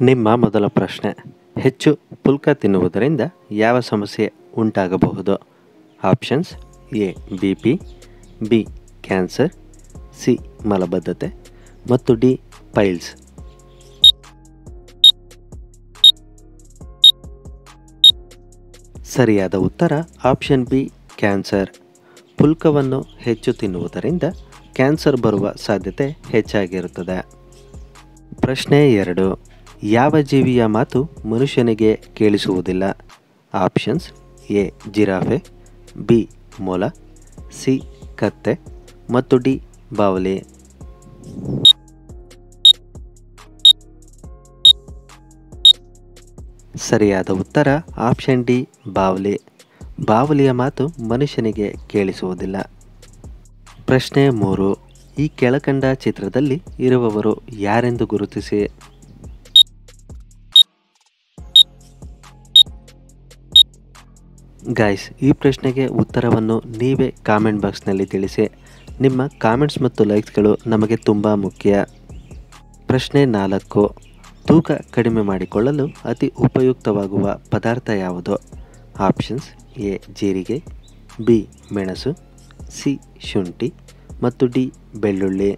ನಿಮ್ಮ ಮೊದಲ ಪ್ರಶ್ನೆ, ಹೆಚ್ಚು ಪುಲ್ಕ ತಿನ್ನುವುದರಿಂದ ಯಾವ ಸಮಸ್ಯೆ ಉಂಟಾಗಬಹುದು? Options: A B P, B cancer, C ಮಲಬದ್ಧತೆ ಮತ್ತು ಡಿ ಪೈಲ್ಸ್. ಸರಿಯಾದ ಉತ್ತರ ಆಪ್ಷನ್ ಬಿ ಕ್ಯಾನ್ಸರ್. ಪುಲ್ಕವನ್ನು ಹೆಚ್ಚು ತಿನ್ನುವುದರಿಂದ ಕ್ಯಾನ್ಸರ್ ಬರುವ ಸಾಧ್ಯತೆ ಹೆಚ್ಚಾಗಿರುತ್ತದೆ. ಪ್ರಶ್ನೆ 2, ಯಾವ ಜೀವಿಯ ಮಾತು ಮನುಷ್ಯನಿಗೆ ಕೇಳಿಸುವುದಿಲ್ಲ? ಆಪ್ಷನ್ಸ್: ಎ ಜಿರಾಫೆ, ಬಿ ಮೊಲ, ಸಿ ಕತ್ತೆ ಮತ್ತು ಡಿ ಬಾವಲಿ. ಸರಿಯಾದ ಉತ್ತರ ಆಪ್ಷನ್ ಡಿ ಬಾವಲಿ. ಬಾವಲಿಯ ಮಾತು ಮನುಷ್ಯನಿಗೆ ಕೇಳಿಸುವುದಿಲ್ಲ. ಪ್ರಶ್ನೆ 3, ಈ ಕೆಳಕಂಡ ಚಿತ್ರದಲ್ಲಿ ಇರುವವರು ಯಾರೆಂದು ಗುರುತಿಸಿ? ಗೈಸ್, ಈ ಪ್ರಶ್ನೆಗೆ ಉತ್ತರವನ್ನು ನೀವೇ ಕಾಮೆಂಟ್ ಬಾಕ್ಸ್ನಲ್ಲಿ ತಿಳಿಸಿ. ನಿಮ್ಮ ಕಾಮೆಂಟ್ಸ್ ಮತ್ತು ಲೈಕ್ಸ್ಗಳು ನಮಗೆ ತುಂಬ ಮುಖ್ಯ. ಪ್ರಶ್ನೆ 4, ತೂಕ ಕಡಿಮೆ ಮಾಡಿಕೊಳ್ಳಲು ಅತಿ ಉಪಯುಕ್ತವಾಗುವ ಪದಾರ್ಥ ಯಾವುದು? ಆಪ್ಷನ್ಸ್: ಎ ಜೀರಿಗೆ, ಬಿ ಮೆಣಸು, ಸಿ ಶುಂಠಿ ಮತ್ತು ಡಿ ಬೆಳ್ಳುಳ್ಳಿ.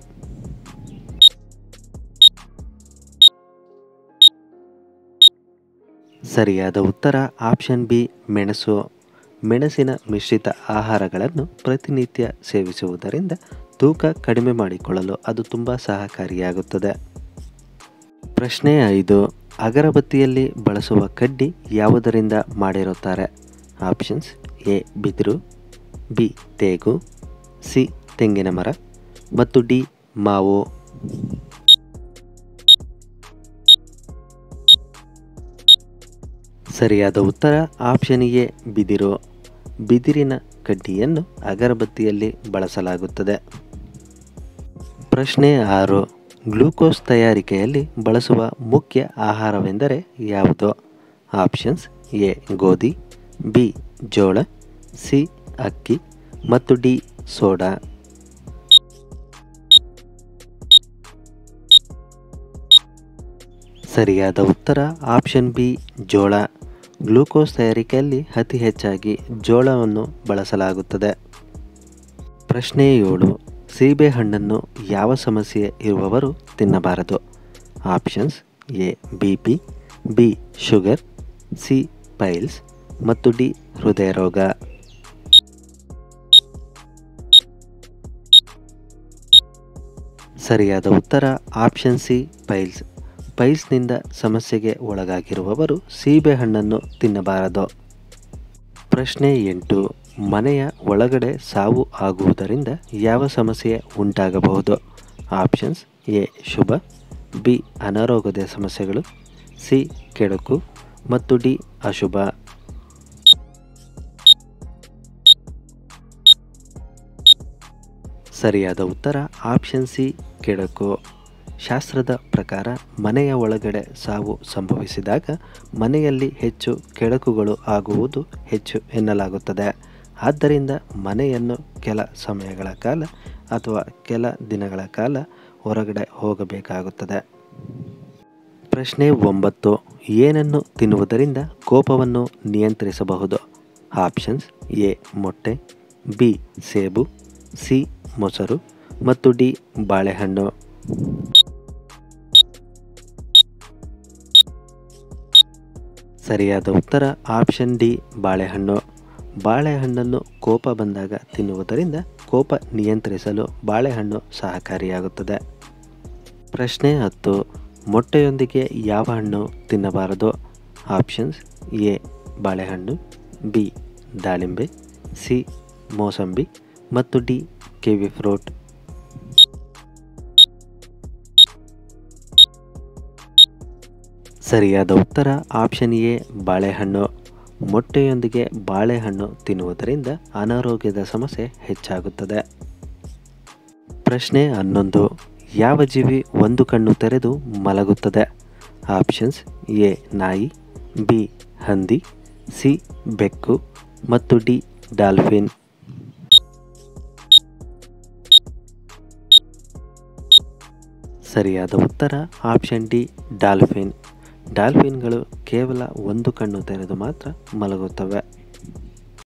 ಸರಿಯಾದ ಉತ್ತರ ಆಪ್ಷನ್ ಬಿ ಮೆಣಸು. ಮೆಣಸಿನ ಮಿಶ್ರಿತ ಆಹಾರಗಳನ್ನು ಪ್ರತಿನಿತ್ಯ ಸೇವಿಸುವುದರಿಂದ ತೂಕ ಕಡಿಮೆ ಮಾಡಿಕೊಳ್ಳಲು ಅದು ತುಂಬ ಸಹಕಾರಿಯಾಗುತ್ತದೆ. ಪ್ರಶ್ನೆ 5, ಅಗರಬತ್ತಿಯಲ್ಲಿ ಬಳಸುವ ಕಡ್ಡಿ ಯಾವುದರಿಂದ ಮಾಡಿರುತ್ತಾರೆ? ಆಪ್ಷನ್ಸ್: ಎ ಬಿದಿರು, ಬಿ ತೇಗು, ಸಿ ತೆಂಗಿನ ಮರ ಮತ್ತು ಡಿ ಮಾವು. ಸರಿಯಾದ ಉತ್ತರ ಆಪ್ಷನ್ ಎ ಬಿದಿರು. ಬಿದಿರಿನ ಕಡ್ಡಿಯನ್ನು ಅಗರಬತ್ತಿಯಲ್ಲಿ ಬಳಸಲಾಗುತ್ತದೆ. ಪ್ರಶ್ನೆ 6, ಗ್ಲೂಕೋಸ್ ತಯಾರಿಕೆಯಲ್ಲಿ ಬಳಸುವ ಮುಖ್ಯ ಆಹಾರವೆಂದರೆ ಯಾವುದು? ಆಪ್ಷನ್ಸ್: ಎ ಗೋಧಿ, ಬಿ ಜೋಳ, ಸಿ ಅಕ್ಕಿ ಮತ್ತು ಡಿ ಸೋಡಾ. ಸರಿಯಾದ ಉತ್ತರ ಆಪ್ಷನ್ ಬಿ ಜೋಳ. ಗ್ಲೂಕೋಸ್ ತಯಾರಿಕೆಯಲ್ಲಿ ಅತಿ ಹೆಚ್ಚಾಗಿ ಜೋಳವನ್ನು ಬಳಸಲಾಗುತ್ತದೆ. ಪ್ರಶ್ನೆ 7, ಸೀಬೆಹಣ್ಣನ್ನು ಯಾವ ಸಮಸ್ಯೆ ಇರುವವರು ತಿನ್ನಬಾರದು? Options: A B P, B sugar, C piles ಮತ್ತು ಡಿ ಹೃದಯ ರೋಗ. ಸರಿಯಾದ ಉತ್ತರ ಆಪ್ಷನ್ ಸಿ ಪೈಲ್ಸ್. ಪೈಲ್ಸ್ನಿಂದ ಸಮಸ್ಯೆಗೆ ಒಳಗಾಗಿರುವವರು ಸೀಬೆಹಣ್ಣನ್ನು ತಿನ್ನಬಾರದು. ಪ್ರಶ್ನೆ 8, ಮನೆಯ ಒಳಗಡೆ ಸಾವು ಆಗುವುದರಿಂದ ಯಾವ ಸಮಸ್ಯೆ ಉಂಟಾಗಬಹುದು? ಆಪ್ಷನ್ಸ್: ಎ ಶುಭ, ಬಿ ಅನಾರೋಗ್ಯದ ಸಮಸ್ಯೆಗಳು, ಸಿ ಕೆಡುಕು ಮತ್ತು ಡಿ ಅಶುಭ. ಸರಿಯಾದ ಉತ್ತರ ಆಪ್ಷನ್ ಸಿ ಕೆಡುಕು. ಶಾಸ್ತ್ರದ ಪ್ರಕಾರ ಮನೆಯ ಒಳಗಡೆ ಸಾವು ಸಂಭವಿಸಿದಾಗ ಮನೆಯಲ್ಲಿ ಹೆಚ್ಚು ಕೆಡುಕುಗಳು ಆಗುವುದು ಹೆಚ್ಚು ಎನ್ನಲಾಗುತ್ತದೆ. ಆದ್ದರಿಂದ ಮನೆಯನ್ನು ಕೆಲ ಸಮಯಗಳ ಕಾಲ ಅಥವಾ ಕೆಲ ದಿನಗಳ ಕಾಲ ಹೊರಗಡೆ ಹೋಗಬೇಕಾಗುತ್ತದೆ. ಪ್ರಶ್ನೆ 9, ಏನನ್ನು ತಿನ್ನುವುದರಿಂದ ಕೋಪವನ್ನು ನಿಯಂತ್ರಿಸಬಹುದು? ಆಪ್ಷನ್ಸ್: ಎ ಮೊಟ್ಟೆ, ಬಿ ಸೇಬು, ಸಿ ಮೊಸರು ಮತ್ತು ಡಿ ಬಾಳೆಹಣ್ಣು. ಸರಿಯಾದ ಉತ್ತರ ಆಪ್ಷನ್ ಡಿ ಬಾಳೆಹಣ್ಣು. ಬಾಳೆಹಣ್ಣನ್ನು ಕೋಪ ಬಂದಾಗ ತಿನ್ನುವುದರಿಂದ ಕೋಪ ನಿಯಂತ್ರಿಸಲು ಬಾಳೆಹಣ್ಣು ಸಹಕಾರಿಯಾಗುತ್ತದೆ. ಪ್ರಶ್ನೆ 10, ಮೊಟ್ಟೆಯೊಂದಿಗೆ ಯಾವ ಹಣ್ಣು ತಿನ್ನಬಾರದು? ಆಪ್ಷನ್ಸ್: ಎ ಬಾಳೆಹಣ್ಣು, ಬಿ ದಾಳಿಂಬೆ, ಸಿ ಮೋಸಂಬಿ ಮತ್ತು ಡಿ ಕಿವಿ ಫ್ರೂಟ್. ಸರಿಯಾದ ಉತ್ತರ ಆಪ್ಷನ್ ಎ ಬಾಳೆಹಣ್ಣು. ಮೊಟ್ಟೆಯೊಂದಿಗೆ ಬಾಳೆಹಣ್ಣು ತಿನ್ನುವುದರಿಂದ ಅನಾರೋಗ್ಯದ ಸಮಸ್ಯೆ ಹೆಚ್ಚಾಗುತ್ತದೆ. ಪ್ರಶ್ನೆ 11, ಯಾವ ಜೀವಿ ಒಂದು ಕಣ್ಣು ತೆರೆದು ಮಲಗುತ್ತದೆ? ಆಪ್ಷನ್ಸ್: ಎ ನಾಯಿ, ಬಿ ಹಂದಿ, ಸಿ ಬೆಕ್ಕು ಮತ್ತು ಡಿ ಡಾಲ್ಫಿನ್. ಸರಿಯಾದ ಉತ್ತರ ಆಪ್ಷನ್ ಡಿ ಡಾಲ್ಫಿನ್. ಡಾಲ್ಫಿನ್ಗಳು ಕೇವಲ ಒಂದು ಕಣ್ಣು ತೆರೆದು ಮಾತ್ರ ಮಲಗುತ್ತವೆ.